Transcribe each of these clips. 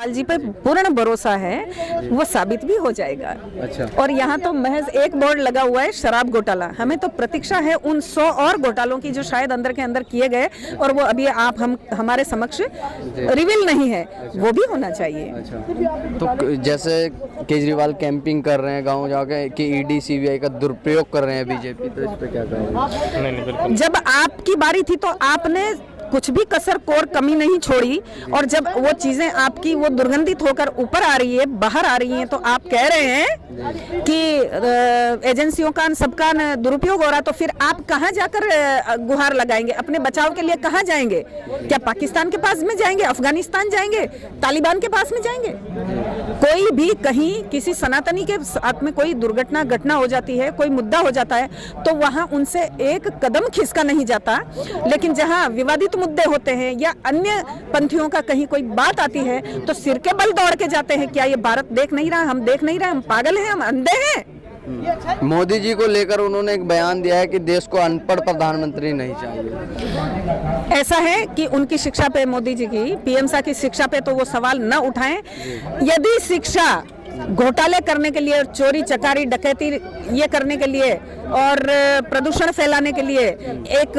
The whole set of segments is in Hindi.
जी पे पूर्ण भरोसा है, वो साबित भी हो जाएगा। अच्छा। और यहाँ तो महज एक बोर्ड लगा हुआ है शराब घोटाला, हमें तो प्रतीक्षा है उन 100 और घोटालों की जो शायद अंदर के अंदर किए गए और वो अभी हम हमारे समक्ष रिवील नहीं है, वो भी होना चाहिए। अच्छा। तो जैसे केजरीवाल कैंपिंग कर रहे हैं गाँव जाके कि ईडी सीबीआई का दुरुपयोग कर रहे हैं बीजेपी, तो इस पे क्या कहेंगे? नहीं बिल्कुल। जब आपकी बारी थी तो आपने कुछ भी कसर कोर कमी नहीं छोड़ी, और जब वो चीजें आपकी वो दुर्गंधित होकर ऊपर आ रही है, बाहर आ रही हैं, तो आप कह रहे हैं कि एजेंसियों का सबका दुरुपयोग हो रहा, तो फिर आप कहां जाकर गुहार लगाएंगे? अपने बचाव के लिए कहां जाएंगे? क्या पाकिस्तान के पास में जाएंगे, अफगानिस्तान जाएंगे, तालिबान के पास में जाएंगे? कोई भी कहीं किसी सनातनी के साथ में कोई दुर्घटना घटना हो जाती है, कोई मुद्दा हो जाता है, तो वहां उनसे एक कदम खिसका नहीं जाता। लेकिन जहां विवादित मुद्दे होते हैं या अन्य पंथियों का कहीं कोई बात आती है, तो सिर के बल दौड़ के जाते हैं। क्या ये भारत देख नहीं रहा? हम देख नहीं रहे? हम पागल हैं? हम अंधे हैं? मोदी जी को लेकर उन्होंने एक बयान दिया है कि देश को अनपढ़ प्रधानमंत्री नहीं चाहिए। ऐसा है कि उनकी शिक्षा पे, मोदी जी की पीएम साहब की शिक्षा पे तो वो सवाल न उठाएं। यदि शिक्षा घोटाले करने के लिए, चोरी चकारी डकैती ये करने के लिए और प्रदूषण फैलाने के लिए, एक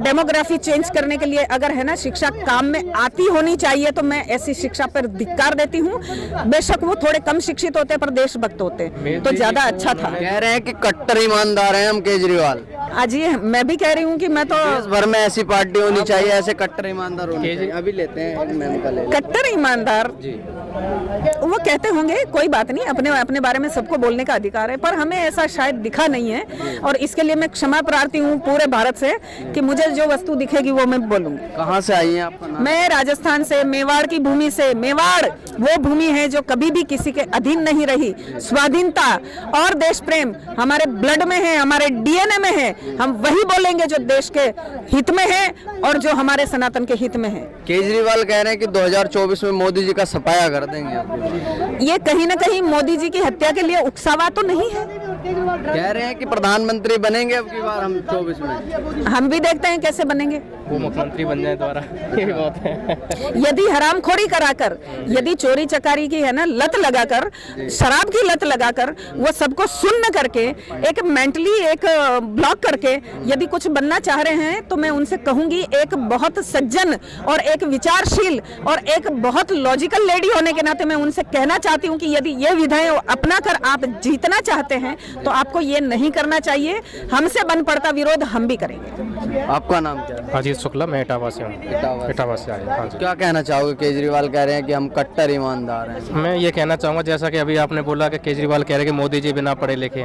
डेमोग्राफी चेंज करने के लिए अगर है ना शिक्षा काम में आती होनी चाहिए, तो मैं ऐसी शिक्षा पर धिक्कार देती हूँ। बेशक वो थोड़े कम शिक्षित होते पर देशभक्त होते तो ज्यादा अच्छा था। कह रहे हैं कि कट्टर ईमानदार हैं हम केजरीवाल। आज ये मैं भी कह रही हूँ कि मैं तो देश भर में ऐसी पार्टी होनी चाहिए, ऐसे कट्टर ईमानदार होने चाहिए। अभी लेते हैं मैम का ले। कट्टर ईमानदार जी वो कहते होंगे, कोई बात नहीं, अपने अपने बारे में सबको बोलने का अधिकार है, पर हमें ऐसा शायद दिखा नहीं है। और इसके लिए मैं क्षमा प्रार्थी हूँ पूरे भारत से कि मुझे जो वस्तु दिखेगी वो मैं बोलूंगी। कहाँ से आई हैं आपका नाम? मैं राजस्थान से, मेवाड़ की भूमि से। मेवाड़ वो भूमि है जो कभी भी किसी के अधीन नहीं रही। स्वाधीनता और देश प्रेम हमारे ब्लड में है, हमारे डीएनए में है। हम वही बोलेंगे जो देश के हित में है और जो हमारे सनातन के हित में है। केजरीवाल कह रहे हैं कि 2024 में मोदी जी का सफाया कर देंगे। ये कहीं ना कहीं मोदी जी की हत्या के लिए उकसावा तो नहीं है? कह रहे हैं कि प्रधानमंत्री बनेंगे अब की बार हम 24 में। हम भी देखते हैं कैसे बनेंगे। वो मुख्यमंत्री बन जाए दोबारा, ये बात है। यदि हरामखोरी कराकर, यदि चोरी चकारी की है ना लत लगाकर, शराब की लत लगाकर, वो सबको सुन्न करके, एक मेंटली एक ब्लॉक करके यदि कुछ बनना चाह रहे हैं, तो मैं उनसे कहूंगी एक बहुत सज्जन और एक विचारशील और एक बहुत लॉजिकल लेडी होने के नाते मैं उनसे कहना चाहती हूँ कि यदि ये विधाएं अपना कर आप जीतना चाहते हैं तो आपको ये नहीं करना चाहिए। हमसे बन पड़ता विरोध हम भी करेंगे। आपका नाम क्या है? अजीत शुक्ला, मैं इटावा से हूँ। इटावा से आए। हाँ जी। क्या कहना चाहोगे? केजरीवाल कह रहे हैं कि हम कट्टर ईमानदार हैं। मैं ये कहना चाहूँगा, जैसा कि अभी आपने बोला कि केजरीवाल कह रहे हैं कि मोदी जी बिना पढ़े लिखे,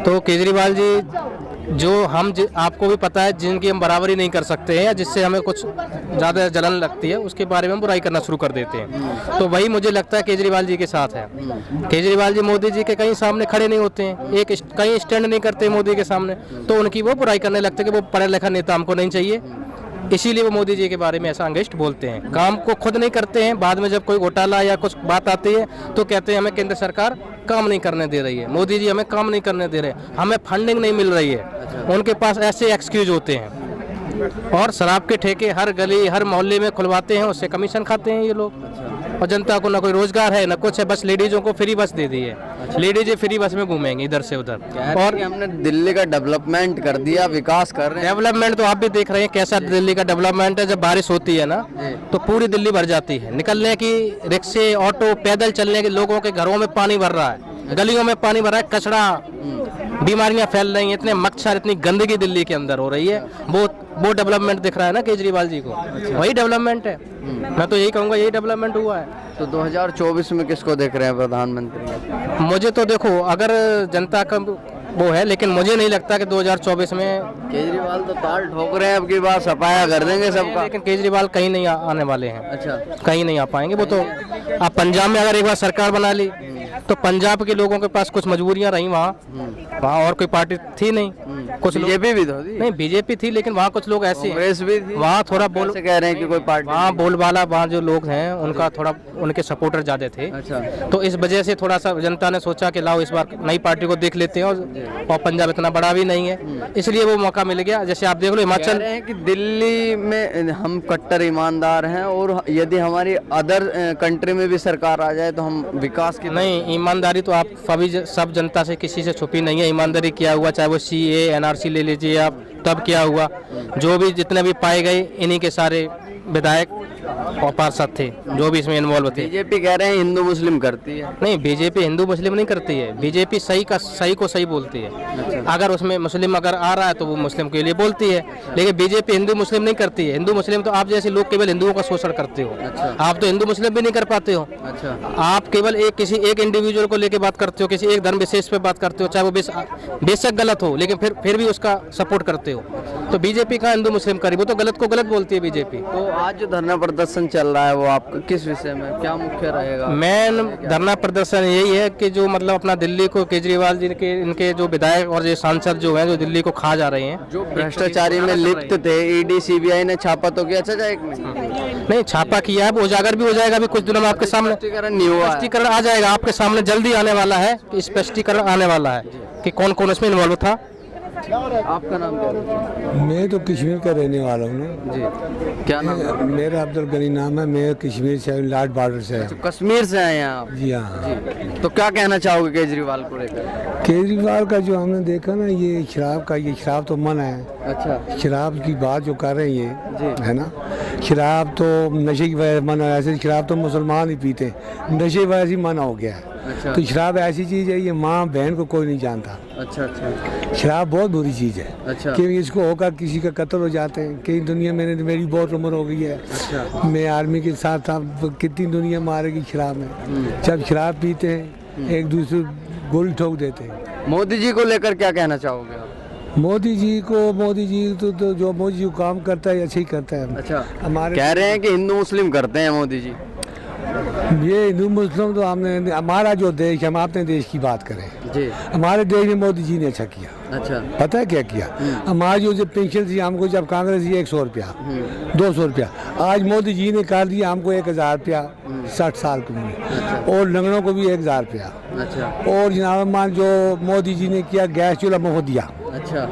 तो केजरीवाल जी जो आपको भी पता है जिनकी हम बराबरी नहीं कर सकते हैं या जिससे हमें कुछ ज़्यादा जलन लगती है, उसके बारे में हम बुराई करना शुरू कर देते हैं। तो वही मुझे लगता है केजरीवाल जी के साथ है। केजरीवाल जी मोदी जी के कहीं सामने खड़े नहीं होते हैं, कहीं स्टैंड नहीं करते मोदी के सामने, तो उनकी वो बुराई करने लगते हैं कि वो पढ़ा लिखा नेता हमको नहीं चाहिए, इसीलिए वो मोदी जी के बारे में ऐसा अंगेस्ट बोलते हैं। काम को खुद नहीं करते हैं, बाद में जब कोई घोटाला या कुछ बात आती है तो कहते हैं हमें केंद्र सरकार काम नहीं करने दे रही है, मोदी जी हमें काम नहीं करने दे रहे, हमें फंडिंग नहीं मिल रही है। उनके पास ऐसे एक्सक्यूज होते हैं। और शराब के ठेके हर गली हर मोहल्ले में खुलवाते हैं, उससे कमीशन खाते हैं ये लोग। और जनता को ना कोई रोजगार है ना कुछ है, बस लेडीजों को फ्री बस दे दी है। लेडीज फ्री बस में घूमेंगी इधर से उधर। और हमने दिल्ली का डेवलपमेंट कर दिया, विकास कर रहे हैं। डेवलपमेंट तो आप भी देख रहे हैं कैसा दिल्ली का डेवलपमेंट है। जब बारिश होती है ना तो पूरी दिल्ली भर जाती है, निकलने की रिक्शे ऑटो पैदल चलने के लोगों के घरों में पानी भर रहा है, गलियों में पानी भर रहा है, कचरा, बीमारियां फैल रही हैं, इतने मच्छर, इतनी गंदगी दिल्ली के अंदर हो रही है। वो डेवलपमेंट दिख रहा है ना केजरीवाल जी को, वही डेवलपमेंट है। मैं तो यही कहूँगा यही डेवलपमेंट हुआ है। तो 2024 में किसको देख रहे हैं प्रधानमंत्री? मुझे तो देखो अगर जनता का वो है, लेकिन मुझे नहीं लगता कि 2024 में केजरीवाल तो ताल ठोक रहे हैं अब की बार सफाया कर देंगे सबका। लेकिन केजरीवाल कहीं नहीं आने वाले हैं। अच्छा, कहीं नहीं आ पाएंगे वो तो। आप पंजाब में अगर एक बार सरकार बना ली तो पंजाब के लोगों के पास कुछ मजबूरियां रही वहाँ और कोई पार्टी थी नहीं, कुछ बीजेपी भी तो थी। नहीं बीजेपी थी, लेकिन वहाँ कुछ लोग ऐसे कांग्रेस भी थी। वहाँ थोड़ा बोल ऐसे कह रहे हैं कि कोई पार्टी वहाँ बोलबाला वहाँ जो लोग हैं उनका थोड़ा उनके सपोर्टर ज्यादा थे। अच्छा। तो इस वजह से थोड़ा सा जनता ने सोचा कि लाओ इस बार नई पार्टी को देख लेते हैं, और पंजाब इतना बड़ा भी नहीं है, इसलिए वो मौका मिल गया। जैसे आप देख लो कह हिमाचल, रहे हैं कि दिल्ली में हम कट्टर ईमानदार हैं और यदि हमारी अदर कंट्री में भी सरकार आ जाए तो हम विकास की नहीं, ईमानदारी तो आप सब जनता से किसी से छुपी नहीं है। ईमानदारी क्या हुआ, चाहे वो CA NRC ले लीजिए आप, तब क्या हुआ, जो भी जितने भी पाए गए इन्हीं के सारे विधायक और पार्षद थे जो भी इसमें इन्वॉल्व थे। बीजेपी कह रहे हैं हिंदू मुस्लिम करती है। नहीं, बीजेपी हिंदू मुस्लिम नहीं करती है, बीजेपी सही को सही बोलती है। अगर उसमें मुस्लिम अगर आ रहा है तो वो मुस्लिम के लिए बोलती है, लेकिन बीजेपी हिंदू मुस्लिम नहीं करती है। हिंदू मुस्लिम तो आप जैसे लोग केवल हिंदुओं का शोषण करते हो। आप तो हिंदू मुस्लिम भी नहीं कर पाते हो। आप केवल किसी एक इंडिविजुअल को लेकर बात करते हो, किसी एक धर्म विशेष पे बात करते हो, चाहे वो बेशक गलत हो, लेकिन फिर भी उसका सपोर्ट करते हो। तो बीजेपी का हिंदू मुस्लिम करी, वो तो गलत को गलत बोलती है बीजेपी। तो आज जो धरना प्रदर्शन चल रहा है वो आपका किस विषय में, क्या मुख्य रहेगा? मेन धरना प्रदर्शन यही है कि जो मतलब अपना दिल्ली को केजरीवाल जी के इनके जो विधायक और जो सांसद जो हैं जो दिल्ली को खा जा रहे हैं, जो भ्रष्टाचारी में लिप्त थे, ED CBI ने छापा तो किया। अच्छा एक नहीं छापा किया है, वो उजागर भी हो जाएगा अभी कुछ दिनों में आपके सामने। स्पष्टीकरण आ जाएगा आपके सामने, जल्दी आने वाला है, स्पष्टीकरण आने वाला है कि कौन कौन इसमें इन्वॉल्व था। आपका नाम क्या है? मैं तो कश्मीर का रहने वाला हूँ ना जी, क्या नाम है? मेरा अब्दुल गनी नाम है। मैं कश्मीर से, लाट बॉर्डर से है। कश्मीर से आए हैं आप? जी हाँ। तो क्या कहना चाहोगे केजरीवाल को लेकर? केजरीवाल का जो हमने देखा ना, ये शराब तो मना है। अच्छा। शराब की बात जो कर रहे हैं ये है ना, शराब तो नशे की वजह से मना है। ऐसे शराब तो मुसलमान ही पीते, नशे की वजह से मना हो गया है। अच्छा। तो शराब ऐसी चीज़ है, ये माँ बहन को कोई नहीं जानता। अच्छा। शराब बहुत बुरी चीज़ है। अच्छा। कि इसको होकर किसी का कत्ल हो जाते हैं। कई दुनिया में मेरी बहुत उम्र हो गई है। अच्छा। मैं आर्मी के साथ था, कितनी दुनिया मारेगी शराब में। जब शराब पीते हैं एक दूसरे गोली ठोक देते हैं। मोदी जी को लेकर क्या कहना चाहोगे आप? मोदी जी तो जो मोदी जी काम करता है अच्छा ही करता है। अच्छा। हमारे कह रहे हैं कि हिंदू मुस्लिम करते हैं मोदी जी। ये हिंदू मुस्लिम तो हमारा जो देश है, हम अपने देश की बात करें जी, हमारे देश में मोदी जी ने अच्छा किया। अच्छा। पता है क्या किया? हमारी जो पेंशन थी हमको, जब कांग्रेस थी 100 रुपया 200 रुपया, आज मोदी जी ने कर दिया हमको 1000 रुपया 60 साल की उम्र, और लंगड़ों को भी 1000 रुपया। अच्छा। और जनाब मान जो मोदी जी ने किया, गैस चूल्हा मुफ्त दिया। अच्छा।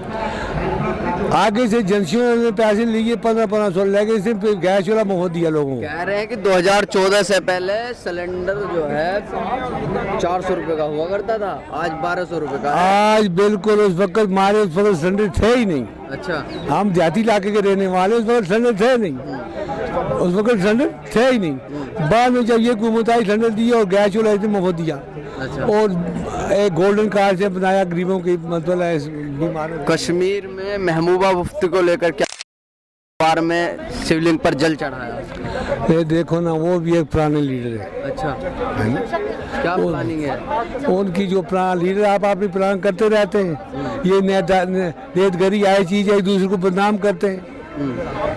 आगे से एजेंसियों ने पैसे लिए 1500 लगे, से गैस चूल्हा मुफ्त दिया लोगों को। कह रहे हैं कि 2014 से पहले सिलेंडर जो है 400 रुपए का हुआ करता था, आज 1200 रुपए का है। आज बिल्कुल उस वक्त सिलेंडर थे ही नहीं। अच्छा। हम देहाती इलाके के रहने वाले, उस वक्त सिलेंडर थे नहीं। उस वक्त सिलेंडर थे ही नहीं। बाद में जब ये हुकूमत आई, सिलेंडर दिया और गैस चूल्हा मुफ्त दिया। अच्छा। और एक गोल्डन कार्ड से बनाया गरीबों की, मतलब बीमारों। कश्मीर में महबूबा मुफ्ती को लेकर क्या बार में शिवलिंग पर जल चढ़ाया? ये देखो ना, वो भी एक पुराने लीडर है। अच्छा। है ना? क्या प्लानिंग है उनकी? जो पुराना लीडर, आप अपनी प्लान करते रहते हैं। ये नेतगरी ऐसी चीज है, एक दूसरे को बदनाम करते हैं।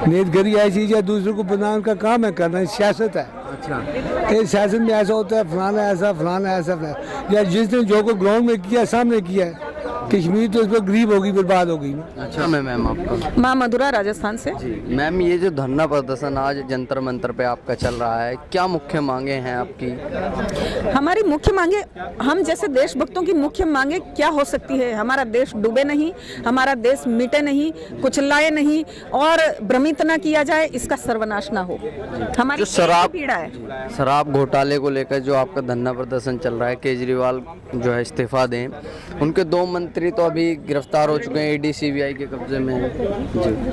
नेतगरी ऐसी चीज है, दूसरे को बदनाम का काम है करना, सियासत है। अच्छा। ये सियासत में ऐसा होता है, फलाना ऐसा, फलाना ऐसा, या जिसने जो को ग्राउंड में किया, सामने किया है। कश्मीर तो इस पर गरीब होगी, बर्बाद होगी ना। अच्छा। मैम आपका? माँ मधुरा, राजस्थान से। जी मैम, ये जो धरना प्रदर्शन आज जंतर मंतर पे आपका चल रहा है, क्या मुख्य मांगे हैं आपकी? हमारी मुख्य मांगे, हम जैसे देशभक्तों की मुख्य मांगे क्या हो सकती है? हमारा देश डूबे नहीं, हमारा देश मिटे नहीं, कुचलाए नहीं, और भ्रमित ना किया जाए, इसका सर्वनाश ना हो। हमारी जो शराब पीड़ा है, शराब घोटाले को लेकर जो आपका धरना प्रदर्शन चल रहा है, केजरीवाल जो है इस्तीफा दें, उनके 2 मंत्री तो अभी गिरफ्तार हो चुके हैं, ED CBI के कब्जे में।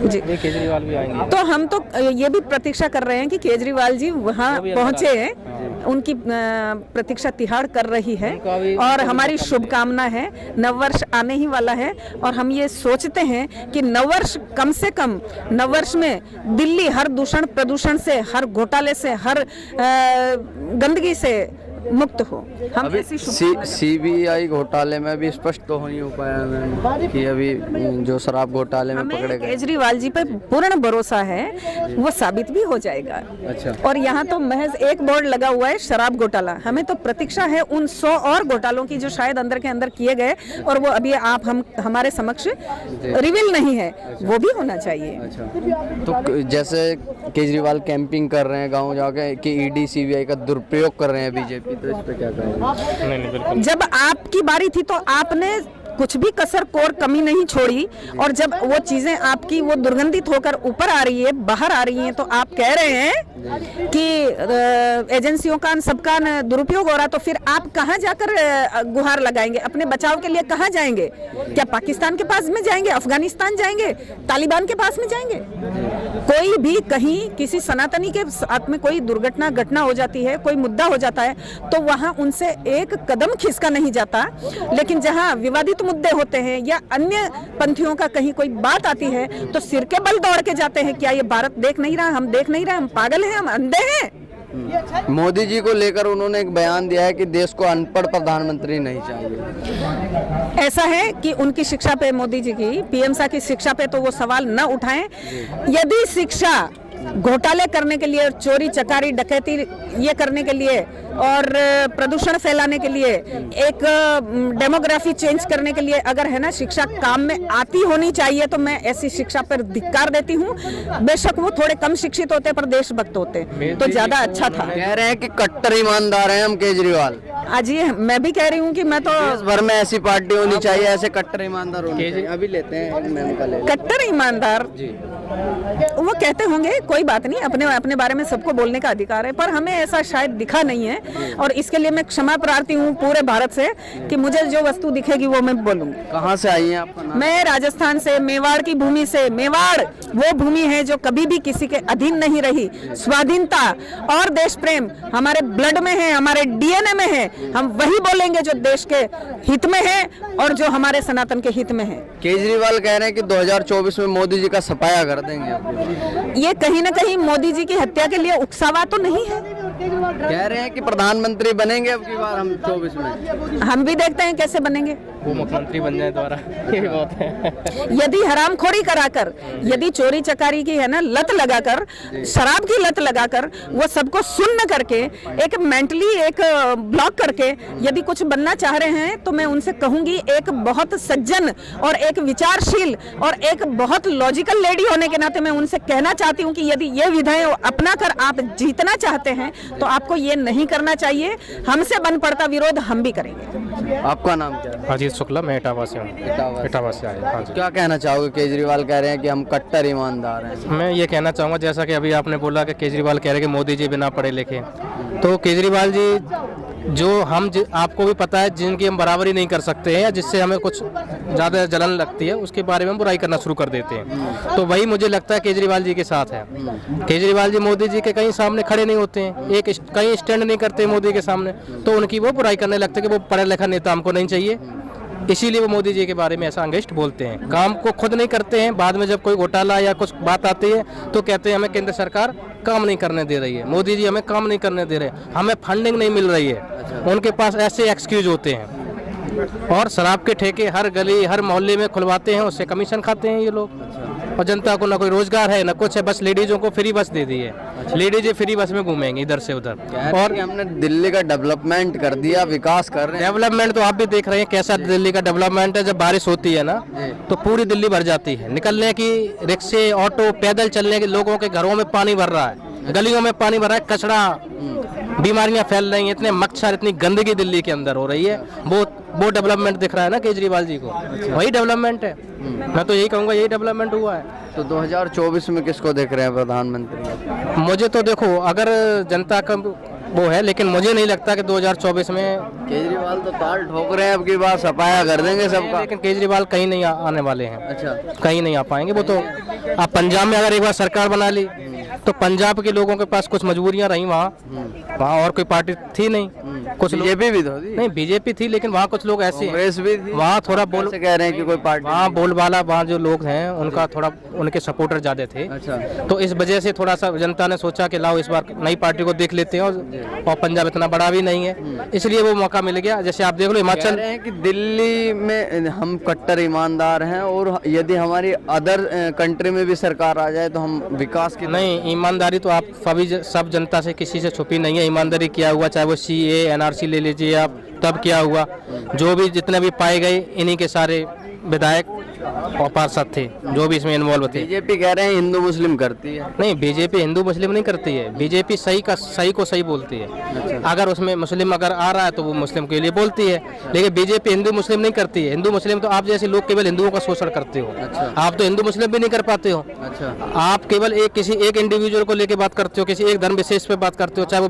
जी। केजरीवाल भी आएंगे। तो हम तो ये भी प्रतीक्षा कर रहे हैं कि केजरीवाल जी वहाँ पहुँचे हैं। उनकी प्रतीक्षा तिहाड़ कर रही है, और हमारी शुभकामना है। नववर्ष आने ही वाला है, और हम ये सोचते हैं कि नववर्ष, कम से कम नववर्ष में दिल्ली हर दूषण प्रदूषण से, हर घोटाले से, हर गंदगी से मुक्त हो। हम अभी ऐसी शुभकामना सीबीआई घोटाले में भी स्पष्ट तो नहीं हो पाया मैम कि अभी जो शराब घोटाले में हमें पकड़े गए। केजरीवाल जी पे पूर्ण भरोसा है, वो साबित भी हो जाएगा। अच्छा। और यहाँ तो महज एक बोर्ड लगा हुआ है शराब घोटाला, हमें तो प्रतीक्षा है उन 100 और घोटालों की जो शायद अंदर के अंदर किए गए और वो अभी हम हमारे समक्ष रिवील नहीं है, वो भी होना चाहिए। अच्छा, तो जैसे केजरीवाल कैंपिंग कर रहे हैं गांव जाके कि ईडी सीबीआई का दुरुपयोग कर रहे हैं बीजेपी, तो इस पे क्या कहेंगे? नहीं बिल्कुल। जब आपकी बारी थी तो आपने कुछ भी कसर कोर कमी नहीं छोड़ी, और जब वो चीजें आपकी वो दुर्गंधित होकर ऊपर आ रही है, बाहर आ रही हैं, तो आप कह रहे हैं कि एजेंसियों का सबका दुरुपयोग हो रहा, तो फिर आप कहां जाकर गुहार लगाएंगे? अपने बचाव के लिए कहां जाएंगे? क्या पाकिस्तान के पास में जाएंगे, अफगानिस्तान जाएंगे, तालिबान के पास में जाएंगे? कोई भी कहीं किसी सनातनी के साथ में कोई दुर्घटना घटना हो जाती है, कोई मुद्दा हो जाता है, तो वहां उनसे एक कदम खिसका नहीं जाता। लेकिन जहां विवादित मुद्दे होते हैं या अन्य पंथियों का कहीं कोई बात आती है, तो सिर के बल दौड़ के जाते हैं। क्या ये भारत देख नहीं रहा? हम देख नहीं रहे? हम पागल हैं? हम अंधे हैं? मोदी जी को लेकर उन्होंने एक बयान दिया है कि देश को अनपढ़ प्रधानमंत्री नहीं चाहिए। ऐसा है कि उनकी शिक्षा पे, मोदी जी की पीएम सा की शिक्षा पे तो वो सवाल न उठाएं। यदि शिक्षा घोटाले करने के लिए, चोरी चकारी डकैती ये करने के लिए और प्रदूषण फैलाने के लिए, एक डेमोग्राफी चेंज करने के लिए अगर है ना शिक्षा काम में आती होनी चाहिए, तो मैं ऐसी शिक्षा पर धिक्कार देती हूँ। बेशक वो थोड़े कम शिक्षित होते पर देशभक्त होते तो ज्यादा अच्छा था। कह रहे हैं कि कट्टर ईमानदार हैं हम केजरीवाल। आज ये मैं भी कह रही हूँ कि मैं तो देश भर में ऐसी पार्टी होनी चाहिए, ऐसे कट्टर ईमानदार होने चाहिए। अभी लेते हैं मैम का ले। कट्टर ईमानदार वो कहते होंगे, कोई बात नहीं, अपने अपने बारे में सबको बोलने का अधिकार है, पर हमें ऐसा शायद दिखा नहीं है, और इसके लिए मैं क्षमा प्रार्थी हूँ पूरे भारत से कि मुझे जो वस्तु दिखेगी वो मैं बोलूंगी। कहाँ से आई हैं आपका नाम? मैं राजस्थान से, मेवाड़ की भूमि से। मेवाड़ वो भूमि है जो कभी भी किसी के अधीन नहीं रही। स्वाधीनता और देश प्रेम हमारे ब्लड में है, हमारे डीएनए में है। हम वही बोलेंगे जो देश के हित में है और जो हमारे सनातन के हित में है। केजरीवाल कह रहे हैं कि 2024 में मोदी जी का सफाया कर देंगे। ये कहीं ना कहीं मोदी जी की हत्या के लिए उकसावा तो नहीं है? कह रहे हैं कि प्रधानमंत्री बनेंगे अब की बार हम 24 में। हम भी देखते हैं कैसे बनेंगे। वो मुख्यमंत्री बन जाए द्वारा ये बात है। यदि हरामखोरी कराकर, यदि चोरी चकारी की है ना लत लगाकर, शराब की लत लगाकर, वो सबको सुन्न करके, एक मेंटली एक ब्लॉक करके यदि कुछ बनना चाह रहे हैं, तो मैं उनसे कहूंगी एक बहुत सज्जन और एक विचारशील और एक बहुत लॉजिकल लेडी होने के नाते मैं उनसे कहना चाहती हूँ कि यदि ये विधाएं अपना कर आप जीतना चाहते हैं तो आपको ये नहीं करना चाहिए। हमसे बन पड़ता विरोध हम भी करेंगे। आपका नाम क्या है? अजीत शुक्ला, मैं इटावा से हूँ। इटावा से आए। हाँ जी। क्या कहना चाहोगे? केजरीवाल कह रहे हैं कि हम कट्टर ईमानदार हैं। मैं ये कहना चाहूँगा, जैसा कि अभी आपने बोला कि केजरीवाल कह रहे हैं कि मोदी जी बिना पढ़े लिखे, तो केजरीवाल जी जो आपको भी पता है जिनकी हम बराबरी नहीं कर सकते हैं या जिससे हमें कुछ ज़्यादा जलन लगती है, उसके बारे में हम बुराई करना शुरू कर देते हैं। तो वही मुझे लगता है केजरीवाल जी के साथ है। केजरीवाल जी मोदी जी के कहीं सामने खड़े नहीं होते हैं, कहीं स्टैंड नहीं करते मोदी के सामने, तो उनकी वो बुराई करने लगते हैं कि वो पढ़ा लिखा नेता हमको नहीं चाहिए, इसीलिए वो मोदी जी के बारे में ऐसा अंगेस्ट बोलते हैं। काम को खुद नहीं करते हैं, बाद में जब कोई घोटाला या कुछ बात आती है तो कहते हैं हमें केंद्र सरकार काम नहीं करने दे रही है, मोदी जी हमें काम नहीं करने दे रहे, हमें फंडिंग नहीं मिल रही है। उनके पास ऐसे एक्सक्यूज होते हैं। और शराब के ठेके हर गली हर मोहल्ले में खुलवाते हैं, उससे कमीशन खाते हैं ये लोग। और जनता को ना कोई रोजगार है ना कुछ है, बस लेडीजों को फ्री बस दे दी है। लेडीज फ्री बस में घूमेंगे इधर से उधर। और हमने दिल्ली का डेवलपमेंट कर दिया, विकास कर रहे हैं। डेवलपमेंट तो आप भी देख रहे हैं कैसा दिल्ली का डेवलपमेंट है। जब बारिश होती है ना तो पूरी दिल्ली भर जाती है। निकलने की रिक्शे ऑटो पैदल चलने के लोगों के घरों में पानी भर रहा है, गलियों में पानी भर रहा है, कचरा, बीमारियां फैल रही हैं, इतने मच्छर, इतनी गंदगी दिल्ली के अंदर हो रही है। वो डेवलपमेंट दिख रहा है ना केजरीवाल जी को, वही डेवलपमेंट है। मैं तो यही कहूँगा यही डेवलपमेंट हुआ है। तो 2024 में किसको देख रहे हैं प्रधानमंत्री? मुझे तो देखो अगर जनता का वो है, लेकिन मुझे नहीं लगता कि 2024 में केजरीवाल तो ताल ठोक रहे हैं अब की बार सफाया कर देंगे सबका। लेकिन केजरीवाल कहीं नहीं आने वाले हैं। अच्छा, कहीं नहीं आ पाएंगे वो तो। आप पंजाब में अगर एक बार सरकार बना ली तो पंजाब के लोगों के पास कुछ मजबूरियां रही वहाँ, वहाँ और कोई पार्टी थी नहीं, कुछ लोग बीजेपी भी तो थी। नहीं, बीजेपी थी, लेकिन वहाँ कुछ लोग ऐसे हैं, कांग्रेस भी थी। वहाँ थोड़ा बोल ऐसे कह रहे हैं कि कोई पार्टी वहाँ बोलबाला, वहाँ जो लोग हैं उनका थोड़ा उनके सपोर्टर ज्यादा थे। अच्छा। तो इस वजह से थोड़ा सा जनता ने सोचा कि लाओ इस बार नई पार्टी को देख लेते हैं, और पंजाब इतना बड़ा भी नहीं है, इसलिए वो मौका मिल गया। जैसे आप देख लो कह हिमाचल, रहे हैं कि दिल्ली में हम कट्टर ईमानदार हैं और यदि हमारी अदर कंट्री में भी सरकार आ जाए तो हम विकास की नहीं, ईमानदारी तो आप सब जनता से किसी से छुपी नहीं है। ईमानदारी किया हुआ, चाहे वो CA NRC ले लीजिए आप, तब क्या हुआ, जो भी जितने भी पाए गए इन्हीं के सारे विधायक और पार्षद थे जो भी इसमें इन्वॉल्व थे। बीजेपी कह रहे हैं हिंदू मुस्लिम करती है। नहीं, बीजेपी हिंदू मुस्लिम नहीं करती है, बीजेपी सही को सही बोलती है। अगर उसमें मुस्लिम अगर आ रहा है तो वो मुस्लिम के लिए बोलती है, लेकिन बीजेपी हिंदू मुस्लिम नहीं करती है। हिंदू मुस्लिम तो आप जैसे लोग केवल हिंदुओं का शोषण करते हो। आप तो हिंदू मुस्लिम भी नहीं कर पाते हो। आप केवल किसी एक इंडिविजुअल को लेकर बात करते हो, किसी एक धर्म विशेष पे बात करते हो, चाहे वो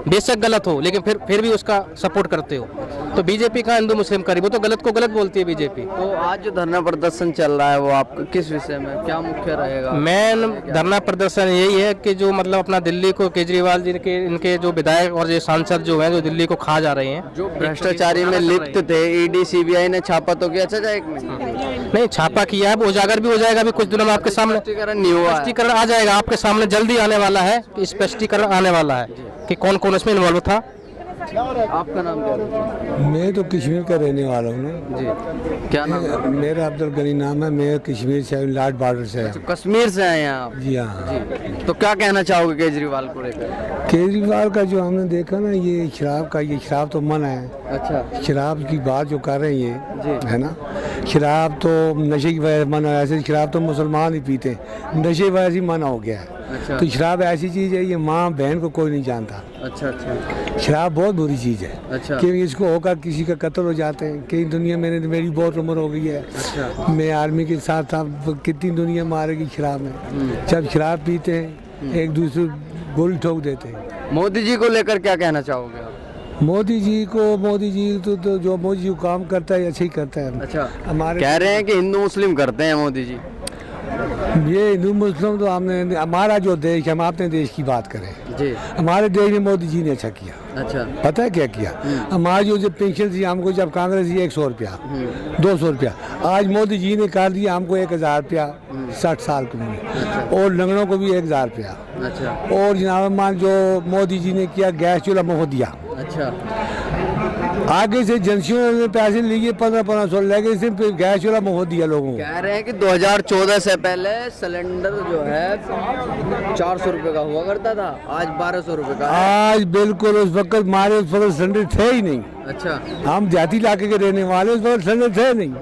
बेशक गलत हो, लेकिन फिर भी उसका सपोर्ट करते हो। तो बीजेपी का हिंदू मुस्लिम करी, वो तो गलत को गलत बोलती है बीजेपी। तो आज जो धरना प्रदर्शन चल रहा है वो आपका किस विषय में, क्या मुख्य रहेगा? मेन धरना प्रदर्शन यही है कि जो मतलब अपना दिल्ली को केजरीवाल जी के इनके जो विधायक और जो सांसद जो हैं जो दिल्ली को खा जा रहे हैं, जो भ्रष्टाचारी में लिप्त थे, ED CBI ने छापा तो किया। अच्छा, एक मिनट, नहीं छापा किया है, वो उजागर भी हो जाएगा अभी कुछ दिनों में आपके सामने, स्पष्टीकरण नहीं हुआ है। स्पष्टीकरण आ जाएगा आपके सामने, जल्दी आने वाला है, स्पष्टीकरण आने वाला है कि कौन कौन इसमें इन्वॉल्व था। आपका नाम क्या है? मैं तो कश्मीर का रहने वाला हूँ ना जी, क्या नाम है? मेरा अब्दुल गनी नाम है। मैं कश्मीर से लाट बॉर्डर से है। कश्मीर से आए हैं आप? जी हाँ। जी, तो क्या कहना चाहोगे केजरीवाल को लेकर? केजरीवाल का जो हमने देखा ना, ये शराब तो मना है। अच्छा, शराब की बात जो कर रहे हैं जी। ये है ना, शराब तो नशे की वजह से मना है। ऐसे शराब तो मुसलमान ही पीते, नशे की वजह से मना हो गया है। अच्छा। तो शराब ऐसी चीज़ है, ये माँ बहन को कोई नहीं जानता। अच्छा। शराब बहुत बुरी चीज़ है। अच्छा। कि इसको होकर किसी का कत्ल हो जाते हैं। कई दुनिया में मेरी बहुत उम्र हो गई है। अच्छा। मैं आर्मी के साथ था, कितनी दुनिया मारेगी शराब में। जब शराब पीते हैं एक दूसरे गोली ठोक देते हैं। मोदी जी को लेकर क्या कहना चाहोगे आप? मोदी जी तो जो मोदी जी काम करता है अच्छा ही करता है। अच्छा, हमारे कह रहे हैं कि हिंदू मुस्लिम करते हैं मोदी जी। ये हिंदू मुस्लिम तो हमारा जो देश, हम अपने देश की बात करें, जी। हमारे देश में मोदी जी ने अच्छा किया। अच्छा। पता है क्या किया? हमारी जो पेंशन थी हमको, जब कांग्रेस थी 100 रुपया 200 रुपया, आज मोदी जी ने कर दिया हमको 1000 रुपया 60 साल की उम्र, और लंगड़ों को भी 1000 रुपया। अच्छा। और जनाब मान जो मोदी जी ने किया, गैस चूल्हा मुफ्त दिया। अच्छा। आगे से एजेंसियों ने पैसे लिए 1500 लेके से गैस चूल्हा मुफ्त दिया लोगों को। कह रहे हैं कि 2014 से पहले सिलेंडर जो है 400 रुपए का हुआ करता था, आज 1200 रुपए का है। आज बिल्कुल उस वक्त सिलेंडर थे ही नहीं। अच्छा। हम देहाती इलाके के रहने वाले, उस वक्त सिलेंडर थे नहीं।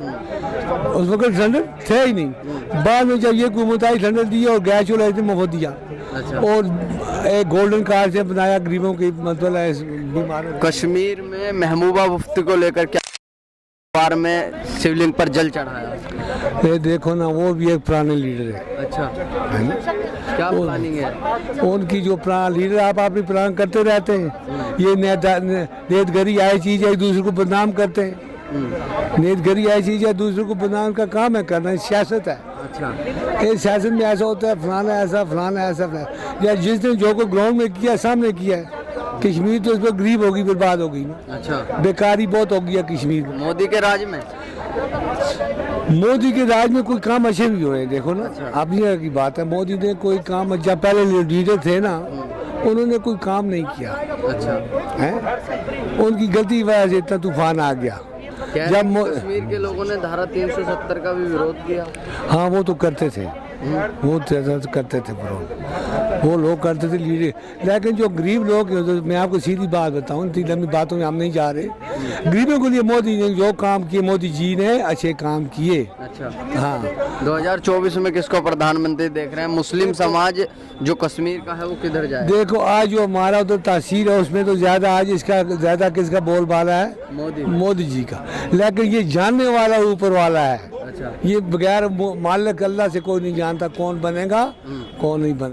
उस वक्त सिलेंडर थे ही नहीं। बाद में जब ये हुकूमत आई, सिलेंडर दिया और गैस चूल्हा इसने मुफ्त दिया। अच्छा। और एक गोल्डन कार्ड से बनाया गरीबों की, मतलब बीमारों। कश्मीर में महबूबा मुफ्ती को लेकर क्या बार में शिवलिंग पर जल चढ़ाया? ये देखो ना, वो भी एक पुराने लीडर है। अच्छा, है ना? क्या प्लानिंग है उनकी जो लीडर आप अपनी प्लान करते रहते हैं। ये नेतगरी आई चीज है, एक दूसरे को बदनाम करते हैं। नेतगरी आई चीज है, दूसरे को बदनाम का काम है करना, सियासत है। अच्छा। ये सियासत में ऐसा होता है, फलाना ऐसा फलाना ऐसा या जिसने जो को ग्राउंड में किया, सामने किया है। कश्मीर तो इस पर गरीब होगी, बर्बाद हो गई ना। अच्छा। बेकारी बहुत हो गया कश्मीर में। मोदी के राज में? मोदी के राज में कोई काम अच्छे भी हुए, देखो ना। अपनी की बात है, मोदी ने कोई काम, जब पहले लीडर थे ना, उन्होंने कोई काम नहीं किया। अच्छा। है, उनकी गलती वजह से इतना तूफान आ गया। जब कश्मीर के लोगों ने धारा 370 का भी विरोध किया। हाँ, वो तो करते थे, वो करते थे विरोध, वो लोग करते थे लीडर। लेकिन जो गरीब लोग, मैं आपको सीधी बात बताऊं, इतनी लंबी बातों में हम नहीं जा रहे। गरीबों के लिए मोदी ने जो काम किए, मोदी जी ने अच्छे काम किए। अच्छा। हाँ। 2024 में किसको प्रधानमंत्री देख रहे हैं? मुस्लिम समाज जो कश्मीर का है वो किधर जाए? देखो, आज जो हमारा उधर तहसील है, उसमें तो ज्यादा आज इसका ज्यादा किसका बोलबाला है? मोदी जी का। लेकिन ये जानने वाला ऊपर वाला है। अच्छा। ये बगैर मालिक अल्लाह से कोई नहीं जानता कौन बनेगा कौन नहीं बनेगा।